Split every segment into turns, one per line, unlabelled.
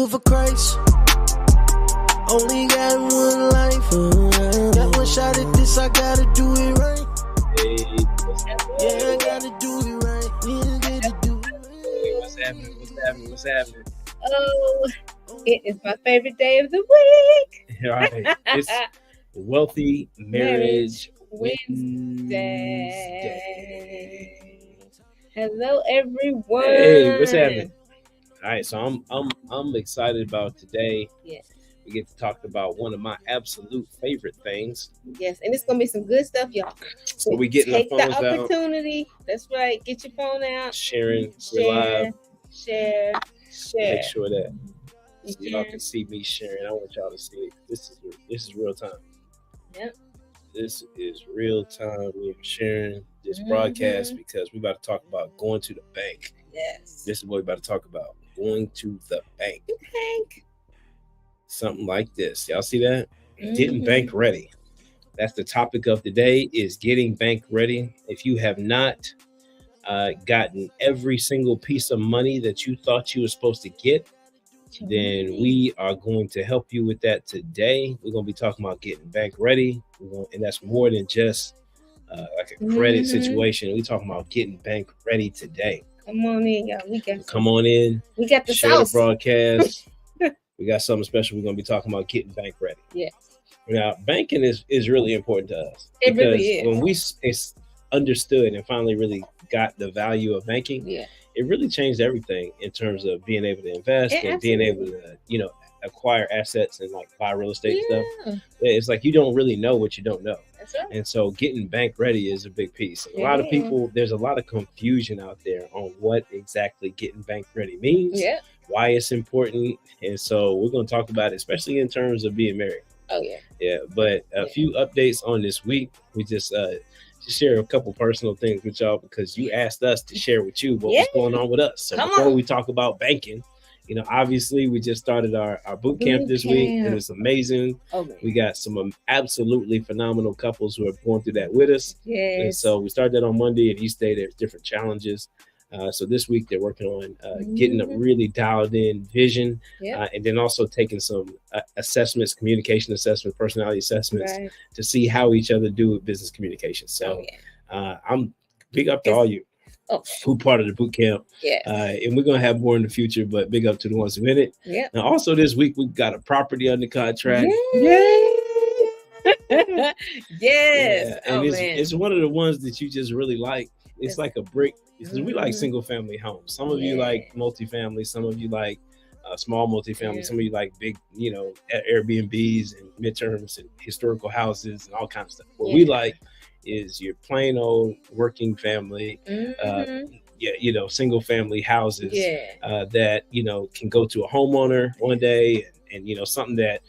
it for Christ. Only got one life. Got one shot at this, I gotta do it right.
Hey,
Yeah, I gotta do it right. Yeah, I gotta do it right.
hey, what's happening? What's happening?
Oh, it is my favorite day of the week.
All right, it's Wealthy Marriage
Wednesday. Hello, everyone.
Hey, what's happening? All right, so I'm excited about today.
Yes,
We get to talk about one of my absolute favorite things.
yes, and it's gonna be some good stuff, y'all.
So we getting our
Take the
phones out,
opportunity. That's right. Get your phone out.
sharing, we're live.
Share.
Make sure that
You
y'all
share.
can see me sharing. I want y'all to see it. This is real time.
Yep.
This is real time. We're sharing this broadcast because we're about to talk about going to the bank.
Yes.
This is what we're about to talk about. Going to the bank.
Bank.
Something like this. Y'all see that? Getting bank ready. That's the topic of the day, is getting bank ready. If you have not gotten every single piece of money that you thought you were supposed to get, then we are going to help you with that today. We're going to be talking about getting bank ready. And that's more than just like a credit situation. We're talking about getting bank ready today.
Come on in, y'all. We got
Come on in.
We got the
Share
sauce.
the broadcast. We got something special. We're going to be talking about getting bank ready.
Yes.
Now, banking is really important to us.
It
because
really is.
when we understood and finally really got the value of banking,
Yeah.
it really changed everything in terms of being able to invest and being able to, acquire assets and like buy real estate stuff. It's like you don't really know what you don't know.
That's right.
And so getting bank ready is a big piece. A lot of people, there's a lot of confusion out there on what exactly getting bank ready means,
Yeah.
why it's important. And so we're going to talk about it, especially in terms of being married.
Oh yeah.
Yeah, but a few updates on this week. We just share a couple personal things with y'all because you asked us to share with you what was going on with us. So before we talk about banking, obviously we just started our boot camp this week, and it's amazing.
Okay.
We got some absolutely phenomenal couples who are going through that with us.
Yes.
And so we started that on Monday, and each day there's different challenges. So this week they're working on getting a really dialed in vision, and then also taking some assessments, communication assessments, personality assessments to see how each other do with business communication. So I'm big up to all you who part of the boot camp. And we're going to have more in the future, but big up to the ones who in it. Now also this week we've got a property under contract.
Yes.
And it's one of the ones that you just really like. It's like a brick. Because we like single family homes. Some of you like multifamily. Some of you like small multifamily. Some of you like big, Airbnbs and midterms and historical houses and all kinds of stuff. What we like is your plain old working family, single family houses that, can go to a homeowner one day and something that,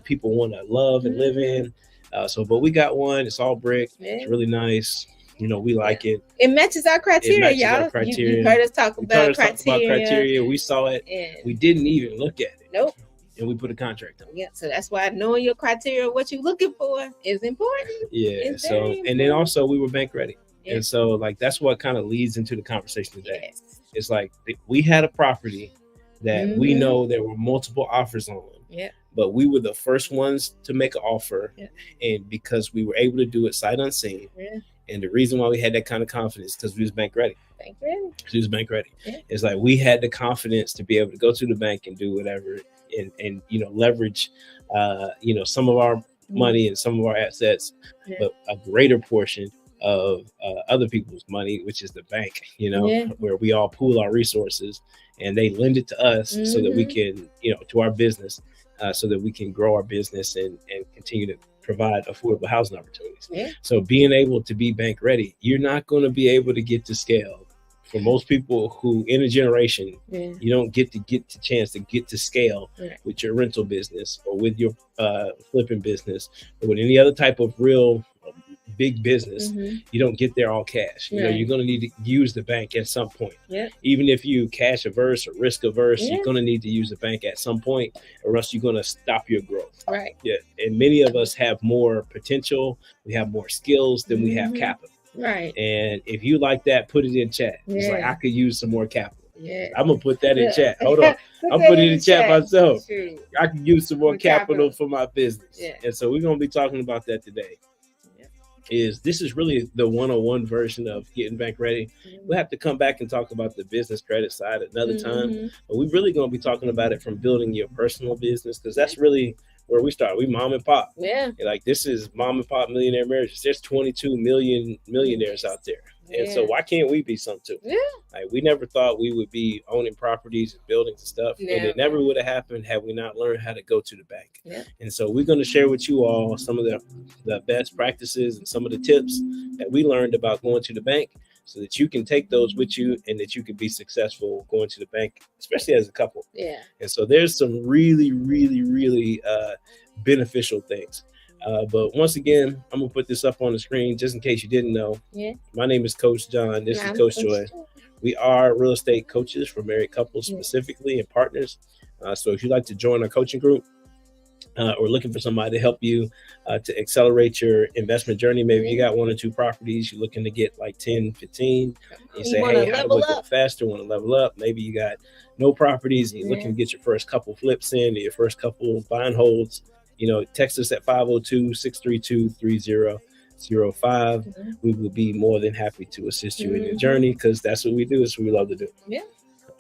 people want to love and live in. But we got one. It's all brick. It's really nice. We like it.
It matches our criteria, y'all. You heard us talk about criteria.
We saw it. We didn't even look at it.
Nope.
And we put a contract on it.
Yeah. So that's why knowing your criteria, what you're looking for, is important.
Yeah. And then also we were bank ready. Yeah. And so that's what kind of leads into the conversation today. Yes. It's like we had a property that we know there were multiple offers on.
Yeah.
But we were the first ones to make an offer. Yeah. And because we were able to do it sight unseen. Yeah. And the reason why we had that kind of confidence because we was bank ready. We was bank ready. Yeah. It's like we had the confidence to be able to go to the bank and do whatever and leverage some of our money and some of our assets, but a greater portion of other people's money, which is the bank, where we all pool our resources and they lend it to us so that we can, to our business, so that we can grow our business and continue to provide affordable housing opportunities. So being able to be bank ready, you're not going to be able to get to scale. For most people who in a generation, you don't get the chance to get to scale with your rental business or with your flipping business or with any other type of real big business. You don't get there all cash. You're going to need to use the bank at some point. Even if you cash averse or risk averse, you're going to need to use the bank at some point, or else you're going to stop your growth. And many of us have more potential. We have more skills than we have capital. And if you like that, put it in chat. It's like I could use some more capital.
Yeah.
I'm gonna put that in chat. Hold on. I'll put it in chat myself. True. I can use some more capital for my business. Yeah. And so we're gonna be talking about that today. This is really the 101 version of getting bank ready. We'll have to come back and talk about the business credit side another time, but we're really going to be talking about it from building your personal business, because that's really where we start. We mom and pop. Yeah. Like, this is mom and pop millionaire marriages. There's 22 million millionaires out there. And so why can't we be some too? Yeah. Like, we never thought we would be owning properties and buildings and stuff. Yeah. And it never would have happened had we not learned how to go to the bank. Yeah. And so we're going to share with you all some of the best practices and some of the tips that we learned about going to the bank, so that you can take those with you and that you can be successful going to the bank, especially as a couple. Yeah. And so there's some really, really, really beneficial things. But once again, I'm going to put this up on the screen just in case you didn't know. Yeah. My name is Coach John. This is Coach Joy. We are real estate coaches for married couples specifically, and partners. So if you'd like to join our coaching group, or looking for somebody to help you to accelerate your investment journey, maybe you got 1 or 2 properties, you're looking to get like 10, 15. You say, hey, how do I go faster? Want to level up? Maybe you got no properties and you're looking to get your first couple flips in, or your first couple buy and holds. Text us at 502-632-3005. We will be more than happy to assist you in your journey, because that's what we do. It's what we love to do. Yeah.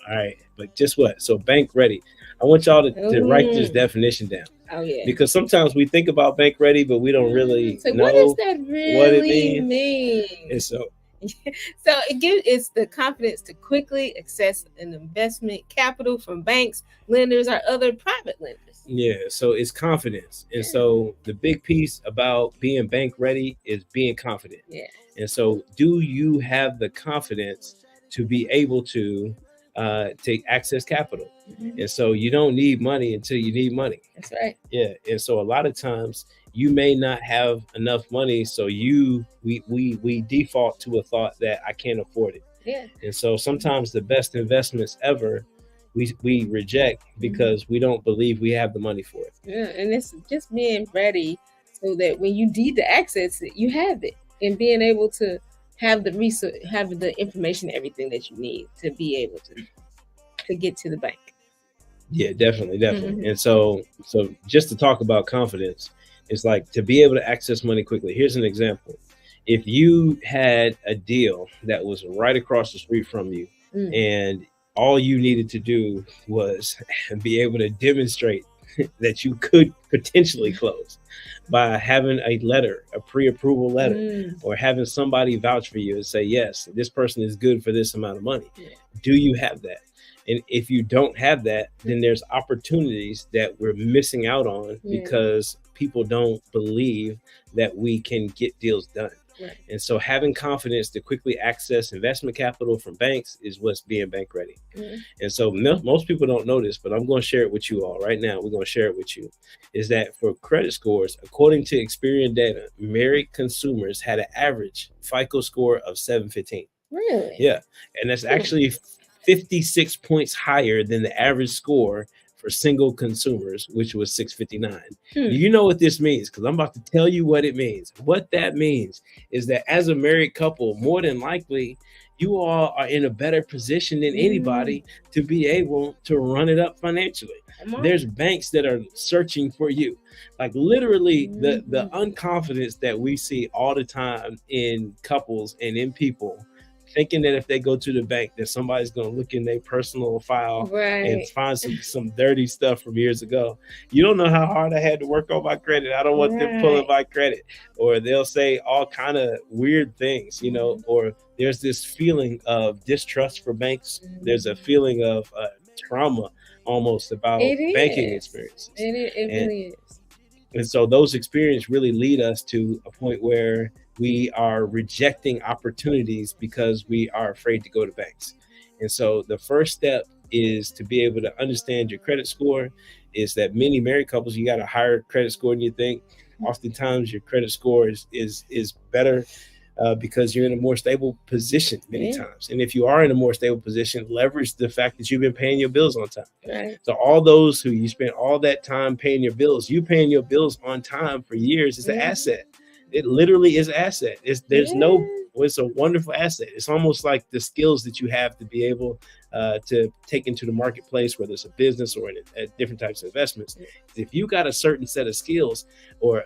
All right. But just what? So bank ready. I want y'all to write this definition down. Oh, yeah. Because sometimes we think about bank ready, but we don't really know
what does that really mean?
And so
it's the confidence to quickly access an investment capital from banks, lenders, or other private lenders.
Yeah, so it's confidence. And so the big piece about being bank ready is being confident. Yeah. And so do you have the confidence to be able to take access capital? And so you don't need money until you need money.
That's right.
Yeah. And so a lot of times you may not have enough money, so we default to a thought that I can't afford it. Yeah. And so sometimes the best investments ever we reject because we don't believe we have the money for it.
Yeah, and it's just being ready so that when you need to access it, you have it, and being able to have the resource, have the information, everything that you need to be able to get to the bank.
Yeah, definitely. And so just to talk about confidence, it's like to be able to access money quickly. Here's an example. If you had a deal that was right across the street from you, and all you needed to do was be able to demonstrate that you could potentially close by having a letter, a pre-approval letter, or having somebody vouch for you and say, yes, this person is good for this amount of money. Yeah. Do you have that? And if you don't have that, then there's opportunities that we're missing out on because people don't believe that we can get deals done. Right. And so having confidence to quickly access investment capital from banks is what's being bank ready. And so most people don't know this, but I'm going to share it with you all right now. We're going to share it with you. Is that for credit scores, according to Experian data, married consumers had an average FICO score of 715.
Really?
Yeah. And that's actually 56 points higher than the average score for single consumers, which was 659. Do you know what this means? Because I'm about to tell you what it means. What that means is that as a married couple, more than likely, you all are in a better position than anybody to be able to run it up financially. There's banks that are searching for you. Like literally the unconfidence that we see all the time in couples and in people, thinking that if they go to the bank, that somebody's going to look in their personal file and find some dirty stuff from years ago. You don't know how hard I had to work on my credit. I don't want them pulling my credit. Or they'll say all kind of weird things, or there's this feeling of distrust for banks. There's a feeling of trauma almost about banking experiences.
It really is.
And so those experiences really lead us to a point where we are rejecting opportunities because we are afraid to go to banks. And so the first step is to be able to understand your credit score. Is that many married couples, you got a higher credit score than you think. Oftentimes your credit score is better because you're in a more stable position many times. And if you are in a more stable position, leverage the fact that you've been paying your bills on time. Right. So all those who you spent all that time paying your bills, you paying your bills on time for years is an asset. It literally is an asset. It's a wonderful asset. It's almost like the skills that you have to be able to take into the marketplace, whether it's a business or different types of investments. If you got a certain set of skills, or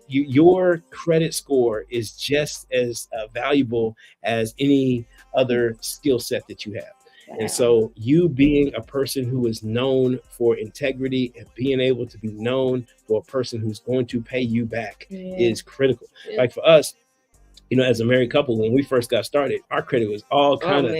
your credit score is just as valuable as any other skill set that you have. And so you being a person who is known for integrity and being able to be known for a person who's going to pay you back is critical. Like for us, as a married couple, when we first got started, our credit was all kind of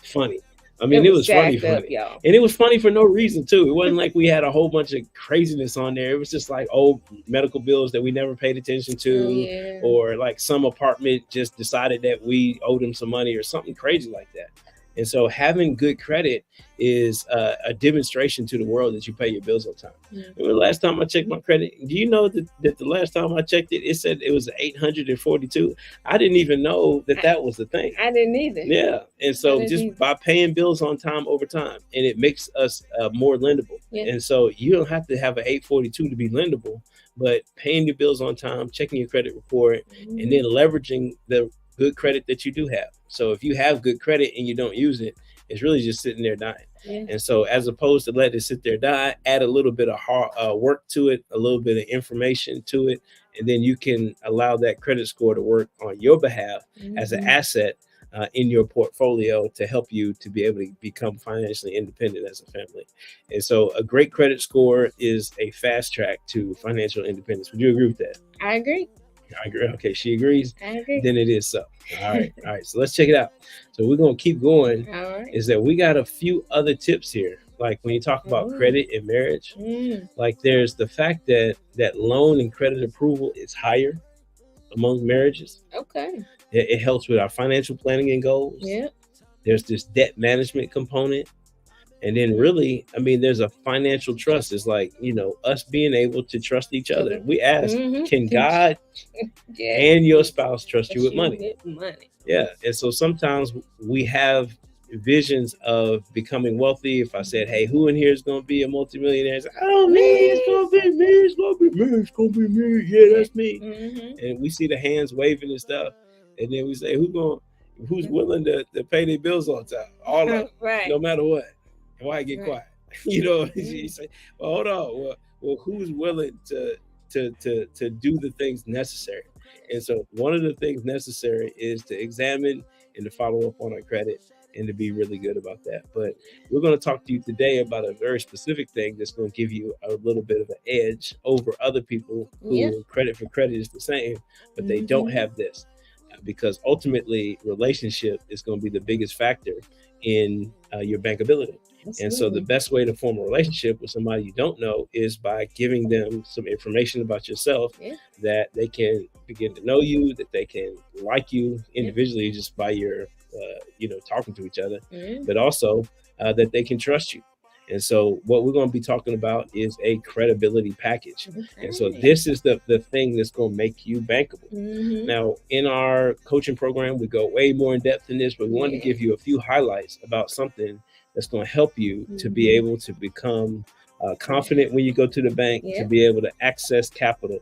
funny. I mean, it was funny. And it was funny for no reason too. It wasn't like we had a whole bunch of craziness on there. It was just like old medical bills that we never paid attention to, or like some apartment just decided that we owed them some money or something crazy like that. And so having good credit is a demonstration to the world that you pay your bills on time. Remember the last time I checked my credit? Do you know that the last time I checked it, it said it was 842? I didn't even know that was the thing.
I didn't either.
Yeah. And so by paying bills on time over time, and it makes us more lendable. And so you don't have to have an 842 to be lendable, but paying your bills on time, checking your credit report, and then leveraging the good credit that you do have. So if you have good credit and you don't use it, it's really just sitting there dying. And so as opposed to let it sit there die, add a little bit of hard work to it, a little bit of information to it, and then you can allow that credit score to work on your behalf as an asset in your portfolio to help you to be able to become financially independent as a family. And so a great credit score is a fast track to financial independence. Would you agree with that?
I agree.
I agree. Okay, she agrees.
I agree.
Then it is so. All right. So let's check it out. So we're going to keep going.
All right.
Is that we got a few other tips here. Like when you talk about credit and marriage, like there's the fact that loan and credit approval is higher among marriages.
Okay.
It helps with our financial planning and goals.
Yeah. There's
this debt management component. And then really, I mean, there's a financial trust. It's like, us being able to trust each other. We ask, can God and your spouse trust you with money? Yeah. And so sometimes we have visions of becoming wealthy. If I said, hey, who in here is going to be a multimillionaire? It's like, oh, me, it's going to be me. It's going to be me. It's going to be me. Yeah, that's me. And we see the hands waving and stuff. And then we say, who's willing to pay their bills on time? All of them, no matter what. And why get quiet? You say, well, hold on. Well, who's willing to do the things necessary? And so one of the things necessary is to examine and to follow up on our credit and to be really good about that. But we're going to talk to you today about a very specific thing that's going to give you a little bit of an edge over other people who credit for credit is the same, but they don't have this. Because ultimately, relationship is going to be the biggest factor in your bankability. Absolutely. And so the best way to form a relationship with somebody you don't know is by giving them some information about yourself that they can begin to know you, that they can like you individually just by your, talking to each other, but also that they can trust you. And so what we're going to be talking about is a credibility package. And so this is the thing that's going to make you bankable. Now, in our coaching program, we go way more in depth in this, but we wanted to give you a few highlights about something that's going to help you to be able to become confident when you go to the bank, to be able to access capital.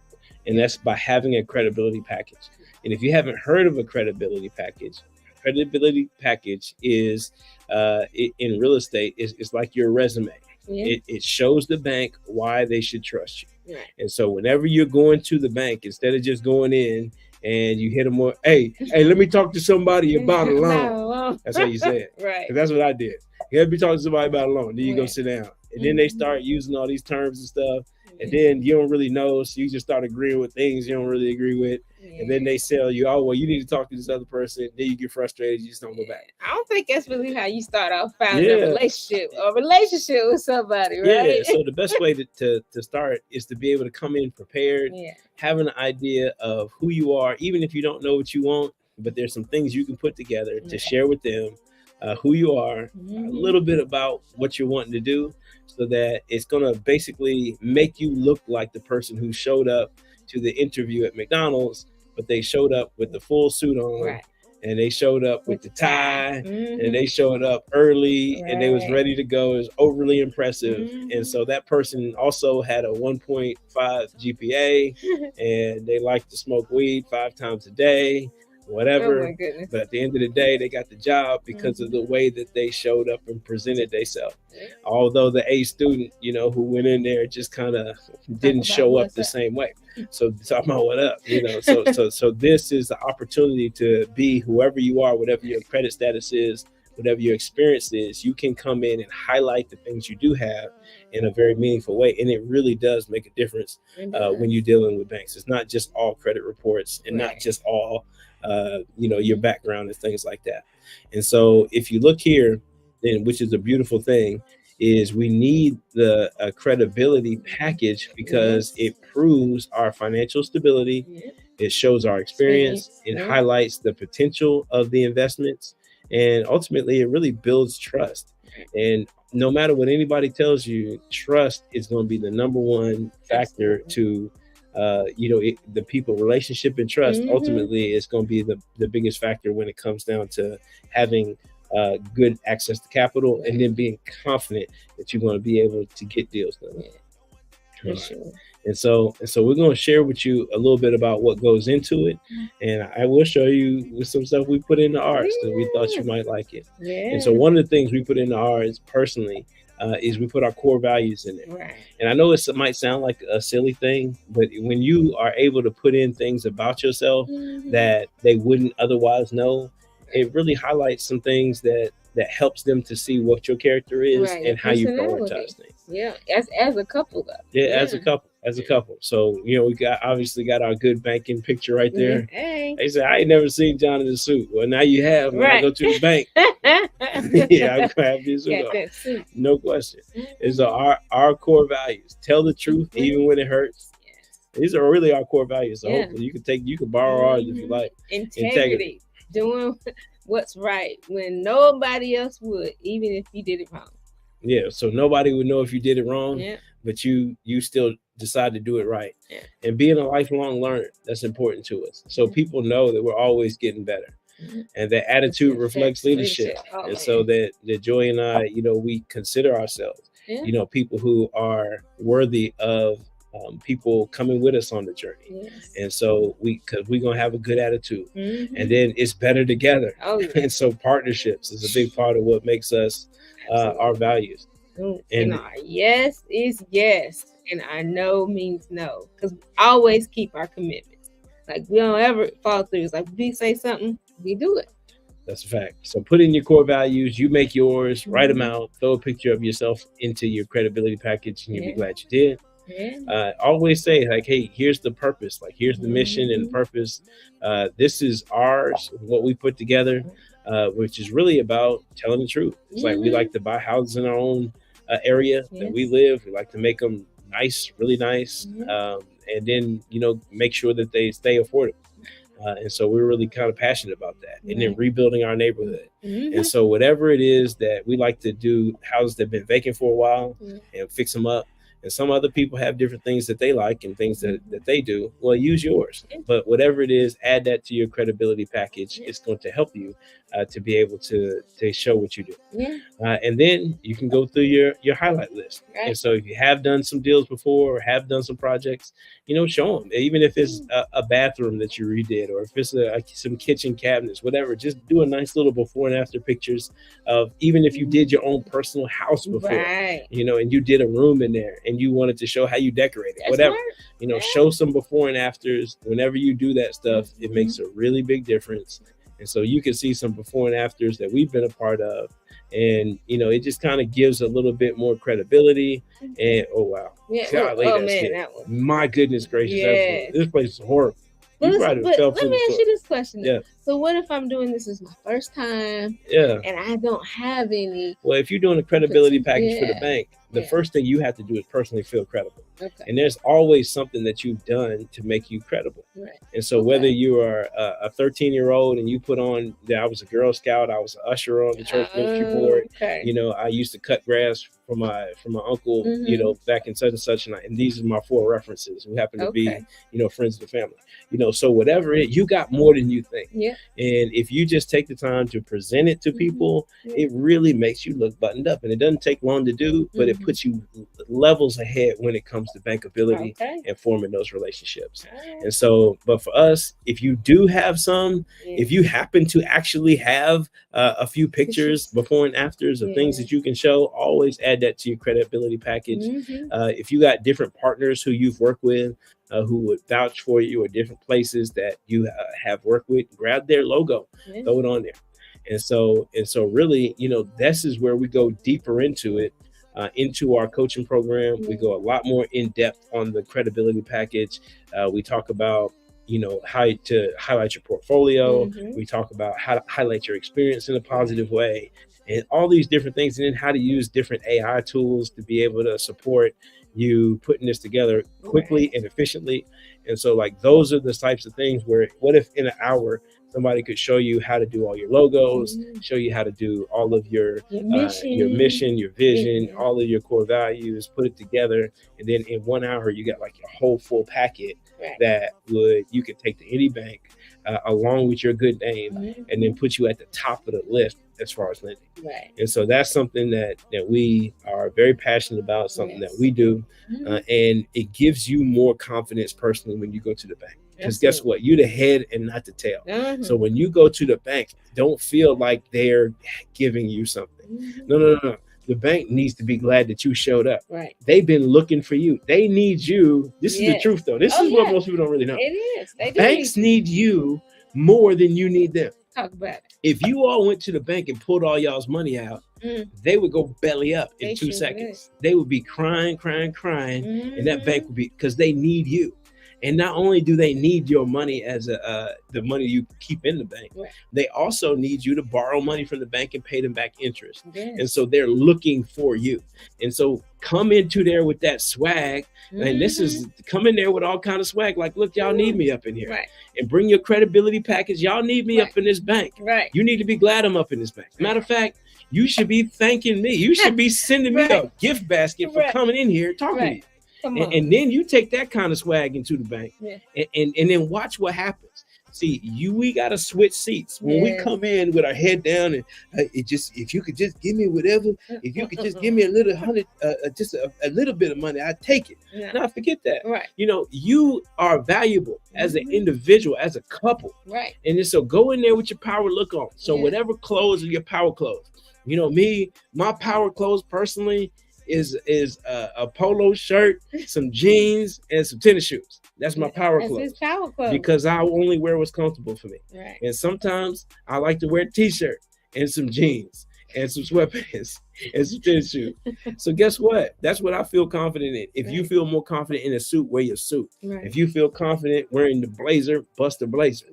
And that's by having a credibility package. And if you haven't heard of a credibility package is in real estate it's like your resume. It shows the bank why they should trust you. And so whenever you're going to the bank, instead of just going in and you hit them more, hey, let me talk to somebody about a loan. That's how you say it. Right. That's what I did. You have to be talking to somebody about a loan. Then you go sit down. And then they start using all these terms and stuff. And then you don't really know. So you just start agreeing with things you don't really agree with. And then they sell you, oh, well, you need to talk to this other person. Then you get frustrated. You just don't go back.
I don't think that's really how you start off finding a relationship with somebody, right?
Yeah. So the best way to start is to be able to come in prepared, have an idea of who you are, even if you don't know what you want, but there's some things you can put together to share with them who you are, a little bit about what you're wanting to do, so that it's going to basically make you look like the person who showed up to the interview at McDonald's, but they showed up with the full suit on and they showed up with the tie, and they showed up early, and they was ready to go. It was overly impressive. And so that person also had a 1.5 GPA, and they like to smoke weed 5 times a day, whatever. But at the end of the day, they got the job because of the way that they showed up and presented themselves. Although the A student, you know, who went in there just kind of didn't show up the same way. So talking about what up, you know, so this is the opportunity to be whoever you are, whatever your credit status is, whatever your experience is. You can come in and highlight the things you do have in a very meaningful way. And it really does make a difference when you're dealing with banks. It's not just all credit reports and not just all, you know, your background and things like that. And so if you look here, then, which is a beautiful thing, is we need the credibility package because it proves our financial stability. It shows our experience. It highlights the potential of the investments. And ultimately, it really builds trust. And no matter what anybody tells you, trust is going to be the number one factor to, you know, the people relationship and trust. Ultimately, is going to be the biggest factor when it comes down to having good access to capital and then being confident that you're going to be able to get deals done. Sure. And so we're going to share with you a little bit about what goes into it, and I will show you with some stuff we put into ours that we thought you might like it. And so one of the things we put into ours personally is we put our core values in there. And I know it might sound like a silly thing, but when you are able to put in things about yourself that they wouldn't otherwise know, it really highlights some things that helps them to see what your character is and how you prioritize things.
As a couple though.
As a couple. So, you know, we obviously got our good banking picture right there. They say, I ain't never seen John in a suit. Well, now you have when I go to the bank. I'm gonna have this suit. No question. And so our core values: tell the truth even when it hurts. These are really our core values. So hopefully you can borrow ours if you like.
Integrity. Doing what's right when nobody else would, even if you did it wrong.
So nobody would know if you did it wrong, but you still decide to do it right. And being a lifelong learner, that's important to us. So people know that we're always getting better. And that attitude reflects leadership. And so that Joy and I, you know, we consider ourselves, you know, people who are worthy of people coming with us on the journey. And so because we're gonna have a good attitude, and then it's better together. And so partnerships is a big part of what makes us our values.
And our yes is yes, and our no means no, because we always keep our commitments. Like we don't ever fall through. It's like we say something, we do it.
That's a fact. So put in your core values, you make yours, write them out, throw a picture of yourself into your credibility package, and you'll be glad you did. Always say, like, hey, here's the purpose, like here's the mission and the purpose. This is ours, what we put together, which is really about telling the truth. It's like we like to buy houses in our own area that we live. We like to make them nice, really nice, and then, you know, make sure that they stay affordable. And so we're really kind of passionate about that. And then rebuilding our neighborhood. And so whatever it is that we like to do, houses that have been vacant for a while and fix them up. And some other people have different things that they like and things that they do. Well, use yours. But whatever it is, add that to your credibility package. It's going to help you to be able to show what you do. And then you can go through your highlight list. And so if you have done some deals before or have done some projects, you know, show them. Even if it's a bathroom that you redid, or if it's some kitchen cabinets, whatever, just do a nice little before and after pictures of, even if you did your own personal house before, you know, and you did a room in there and you wanted to show how you decorated, whatever, you know, show some before and afters. Whenever you do that stuff, it makes a really big difference. And so you can see some before and afters that we've been a part of. And, you know, it just kind of gives a little bit more credibility. And, oh, wow. My goodness gracious. This place is horrible.
Let me ask you this question. So what if I'm doing this as my first time? And I don't have any.
Well, if you're doing a credibility package for the bank, the first thing you have to do is personally feel credible.
Okay.
And there's always something that you've done to make you credible.
Right.
And so whether you are a 13-year-old and you put on that I was a Girl Scout, I was an usher on the church ministry board.
Okay.
You know, I used to cut grass for my uncle, you know, back in such and such, and these are my 4 references who happen to be, you know, friends of the family. You know, so whatever it, you got more than you think.
Yeah.
And if you just take the time to present it to people, it really makes you look buttoned up. And it doesn't take long to do, but it puts you levels ahead when it comes to bankability and forming those relationships. And so, but for us, if you do have some, if you happen to actually have a few pictures before and afters of things that you can show, always add that to your credibility package. If you got different partners who you've worked with, who would vouch for you, or different places that you have worked with, grab their logo, throw it on there. And so really, you know, this is where we go deeper into it, into our coaching program. We go a lot more in depth on the credibility package. We talk about, you know, how to highlight your portfolio. We talk about how to highlight your experience in a positive way, and all these different things, and then how to use different AI tools to be able to support you putting this together quickly and efficiently. And so, like, those are the types of things where, what if in an hour somebody could show you how to do all your logos, show you how to do all of your mission, your vision, all of your core values, put it together, and then in 1 hour you got like your whole full packet that you could take to any bank along with your good name, and then put you at the top of the list as far as lending. And so that's something that we are very passionate about, something that we do, and it gives you more confidence personally when you go to the bank. Because guess what? You're the head and not the tail. So when you go to the bank, don't feel like they're giving you something. No. The bank needs to be glad that you showed up. They've been looking for you. They need you. This is the truth, though. This is what most people don't really know.
It is.
Banks need you more than you need them.
Talk about it.
If you all went to the bank and pulled all y'all's money out, they would go belly up in 2 seconds. They would be crying, and that bank would be, because they need you. And not only do they need your money as the money you keep in the bank, they also need you to borrow money from the bank and pay them back interest. And so they're looking for you. And so come into there with that swag. And this is, come in there with all kind of swag. Like, look, y'all need me up in here. And bring your credibility package. Y'all need me up in this bank. You need to be glad I'm up in this bank. Matter of fact, you should be thanking me. You should be sending me a gift basket for coming in here talking to you. And then you take that kind of swag into the bank, and then watch what happens. See, we got to switch seats when we come in with our head down, and if you could just give me whatever, if you could just give me a little just a little bit of money, I'd take it. Now forget that. You know, you are valuable as an individual, as a couple. And then, so go in there with your power look on. So whatever clothes are your power clothes. You know, my power clothes personally is a polo shirt, some jeans, and some tennis shoes. That's my power clothes. Because I only wear what's comfortable for me. And sometimes I like to wear a t-shirt and some jeans and some sweatpants and some tennis shoes. So guess what? That's what I feel confident in. If you feel more confident in a suit, wear your suit. If you feel confident wearing the blazer, bust the blazer.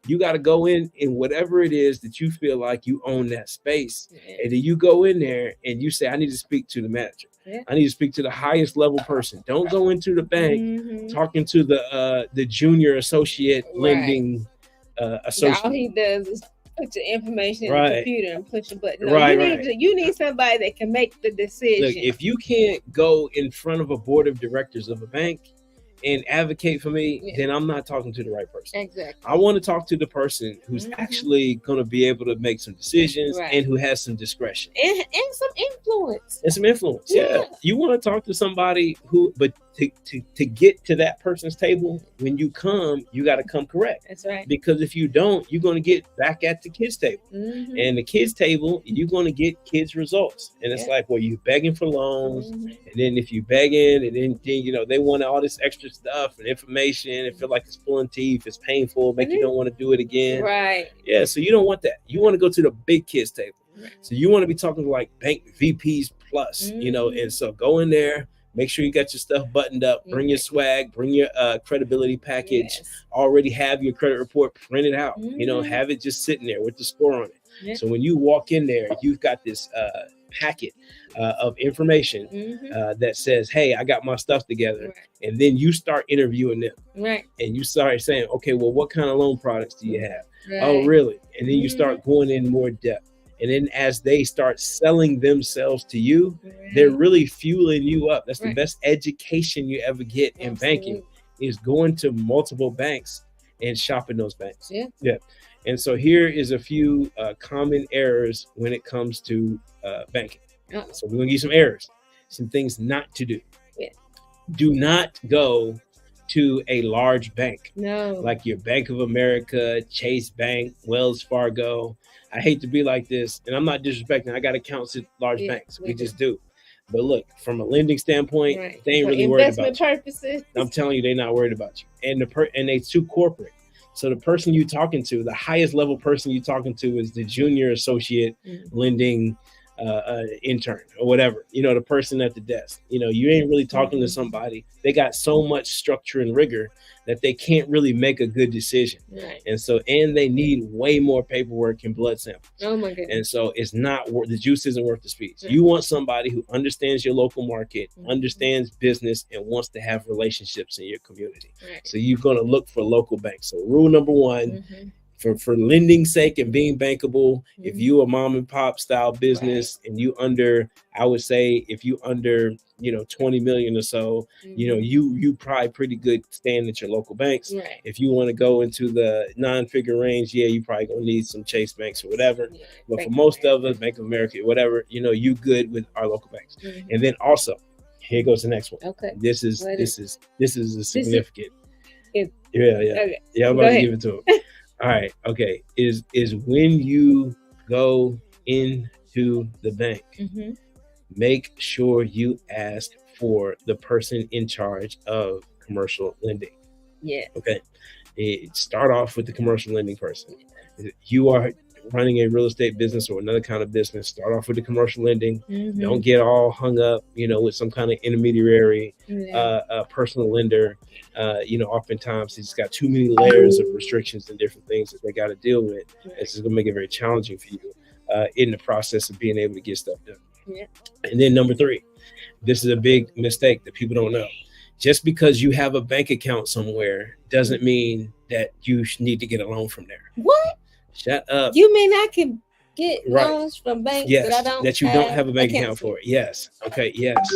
You got to go in whatever it is that you feel like you own that space. And then you go in there and you say, I need to speak to the manager. I need to speak to the highest level person. Don't go into the bank talking to the junior associate lending associate.
All he does is put your information in the computer and push a button. No, you need somebody that can make the decision.
Look, if you can't go in front of a board of directors of a bank and advocate for me, then I'm not talking to the right person.
Exactly.
I want to talk to the person who's actually going to be able to make some decisions and who has some discretion.
And some influence.
And some influence, You want to talk to somebody but to get to that person's table, when you come, you got to come correct.
That's right.
Because if you don't, you're going to get back at the kids' table. And the kids' table, you're going to get kids' results. And it's like, well, you're begging for loans. And then if you begging, and then you know, they want all this extra stuff and information and feel like it's pulling teeth, it's painful, make you don't want to do it again. Yeah, so you don't want that. You want to go to the big kids' table. So you want to be talking to like bank VPs plus, you know, and so go in there, Make sure you got your stuff buttoned up. Bring your swag. Bring your credibility package.
Yes.
Already have your credit report printed out. You know, have it just sitting there with the score on it. Yeah. So when you walk in there, you've got this packet of information that says, hey, I got my stuff together. Right. And then you start interviewing them. Right. And you start saying, okay, well, what kind of loan products do you have? Right. Oh, really? And then you start going in more depth. And then as they start selling themselves to you, they're really fueling you up. That's the best education you ever get in banking, is going to multiple banks and shopping those banks. Yeah. And so here is a few common errors when it comes to banking. So we're going to give you some errors, some things not to do. Yeah. Do not go to a large bank. No. Like your Bank of America, Chase Bank, Wells Fargo. I hate to be like this, and I'm not disrespecting. I got accounts at large banks. We just do. But look, from a lending standpoint, they ain't really worried about
investment purposes.
I'm telling you, they're not worried about you. And they too corporate. So the person you're talking to, the highest level person you're talking to, is the junior associate lending intern or whatever, you know, the person at the desk. You know, you ain't really talking to somebody. They got so much structure and rigor that they can't really make a good decision. Right. And so, and they need way more paperwork and blood samples. Oh my goodness. And so it's not worth, the juice isn't worth the squeeze. Right. You want somebody who understands your local market, understands business, and wants to have relationships in your community. Right. So you're going to look for local banks. So rule number one, for lending sake and being bankable, if you a mom and pop style business and you under, I would say if you under, you know, 20 million or so, you know, you probably pretty good staying at your local banks. Right. If you want to go into the non-figure range, yeah, you probably gonna need some Chase banks or whatever. Yeah. But for most of us, Bank of America, whatever, you know, you good with our local banks. And then also, here goes the next one. Okay. This is a significant. I'm about to give it to him. All right. Okay. Is when you go into the bank, make sure you ask for the person in charge of commercial lending. Yeah. Okay. Start off with the commercial lending person. You are running a real estate business or another kind of business. Start off with the commercial lending. Don't get all hung up, you know, with some kind of intermediary, personal lender. You know, oftentimes it's got too many layers of restrictions and different things that they got to deal with. It's just gonna make it very challenging for you in the process of being able to get stuff done. Yeah. And then number 3, this is a big mistake that people don't know. Just because you have a bank account somewhere doesn't mean that you need to get a loan from there. What? Shut up.
You mean I can get loans from banks
that you don't have a bank account for? Yes. Okay. Yes.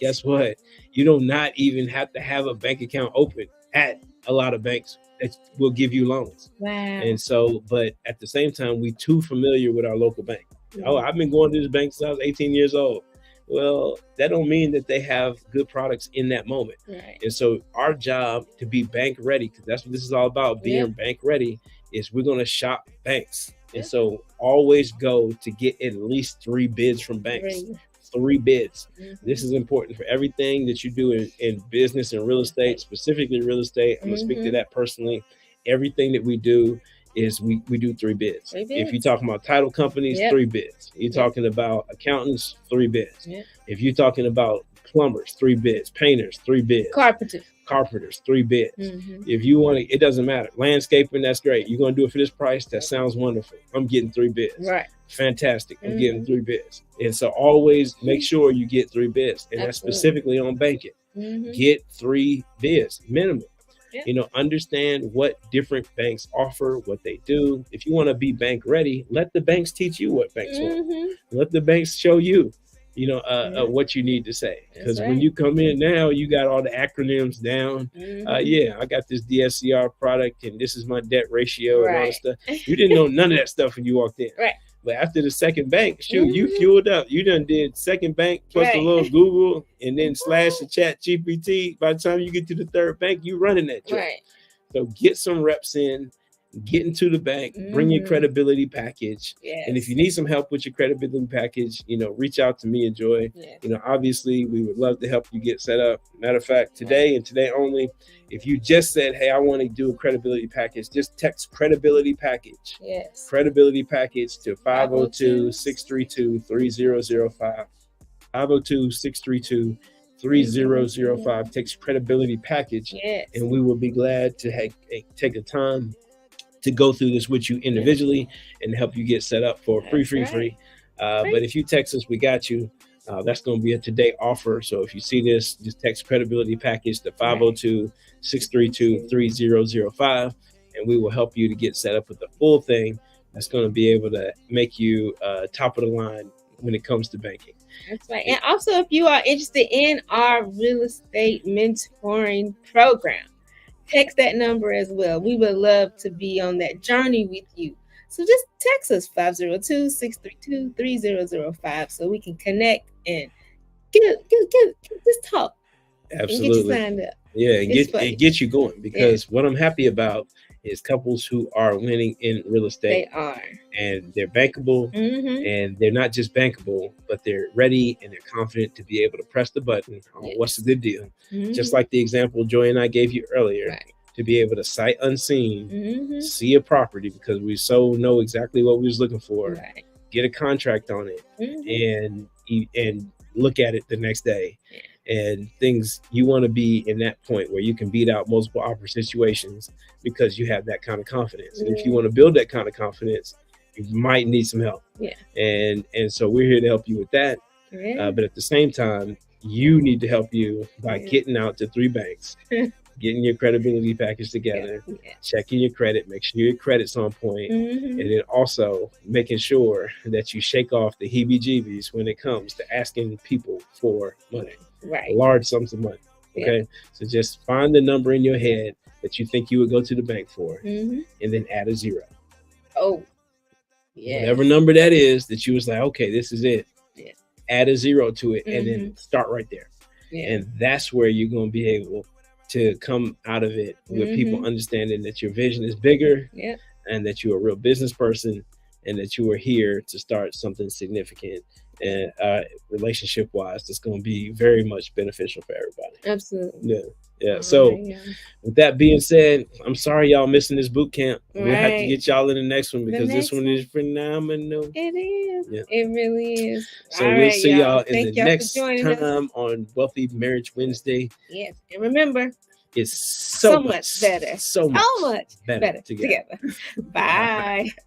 Guess what? You do not even have to have a bank account open at a lot of banks that will give you loans. Wow. And so, but at the same time, we too familiar with our local bank. Oh, I've been going to this bank since I was 18 years old. Well, that don't mean that they have good products in that moment. Right. And so our job to be bank ready, because that's what this is all about, being bank ready, is we're going to shop banks. And so always go to get at least 3 bids from banks. 3 bids. This is important for everything that you do in business and real estate, specifically real estate. I'm going to speak to that personally. Everything that we do is we do 3 bids. If you're talking about title companies, 3 bids. You're talking about accountants, 3 bids. If you're talking about plumbers, 3 bids. Painters, 3 bids. Carpenters, 3 bids. If you want to, it doesn't matter. Landscaping, that's great. You're going to do it for this price? That sounds wonderful. I'm getting 3 bids. Right. Fantastic. I'm getting 3 bids. And so always make sure you get 3 bids. And that's specifically on banking. Get 3 bids minimum. You know, understand what different banks offer, what they do. If you want to be bank ready, let the banks teach you what banks want. Let the banks show you, you know, what you need to say. Because when you come in now, you got all the acronyms down. I got this DSCR product and this is my debt ratio and all that stuff. You didn't know none of that stuff when you walked in. But after the second bank, you fueled up. You done did second bank plus a little Google and then slash the chat GPT. By the time you get to the 3rd bank, you running that job. So get some reps in, get into the bank, bring your credibility package. And if you need some help with your credibility package, you know, reach out to me and Joy. You know, obviously we would love to help you get set up. Matter of fact, today and today only, if you just said, hey, I want to do a credibility package, just text credibility package. Credibility package to 502-632-3005. 502-632-3005. Takes credibility package.
Yes.
And we will be glad to take the time to go through this with you individually and help you get set up for free. But if you text us, we got you. That's going to be a today offer. So if you see this, just text credibility package to 502-632-3005, and we will help you to get set up with the full thing that's going to be able to make you top of the line when it comes to banking.
That's right. And also, if you are interested in our real estate mentoring program, text that number as well. We would love to be on that journey with you. So just text us 502-632-3005 so we can connect and get this talk.
Absolutely.
And get you signed up.
Yeah, and get you going, because what I'm happy about is couples who are winning in real estate.
They are.
And they're bankable, and they're not just bankable, but they're ready and they're confident to be able to press the button on what's the good deal. Just like the example Joy and I gave you earlier, to be able to sight unseen, see a property because we so know exactly what we was looking for, get a contract on it, and look at it the next day. And things, you want to be in that point where you can beat out multiple offer situations because you have that kind of confidence. And if you want to build that kind of confidence, you might need some help. And so we're here to help you with that. But at the same time, you need to help you by getting out to 3 banks, getting your credibility package together, checking your credit, make sure your credit's on point, and then also making sure that you shake off the heebie-jeebies when it comes to asking people for money. Large sums of money. Okay. So just find the number in your head that you think you would go to the bank for, and then add a 0. Whatever number that is that you was like, okay, this is it. Add a 0 to it, and then start right there. And that's where you're going to be able to come out of it with people understanding that your vision is bigger, and that you're a real business person, and that you are here to start something significant and relationship wise that's going to be very much beneficial for everybody.
Absolutely.
So with that being said, I'm sorry y'all missing this boot camp. We'll have to get y'all in the next one, because this one is phenomenal.
It is. It really is.
So we'll see y'all in the next time on Wealthy Marriage Wednesday.
Yes. And remember,
it's so much
better.
So much better together.
Bye.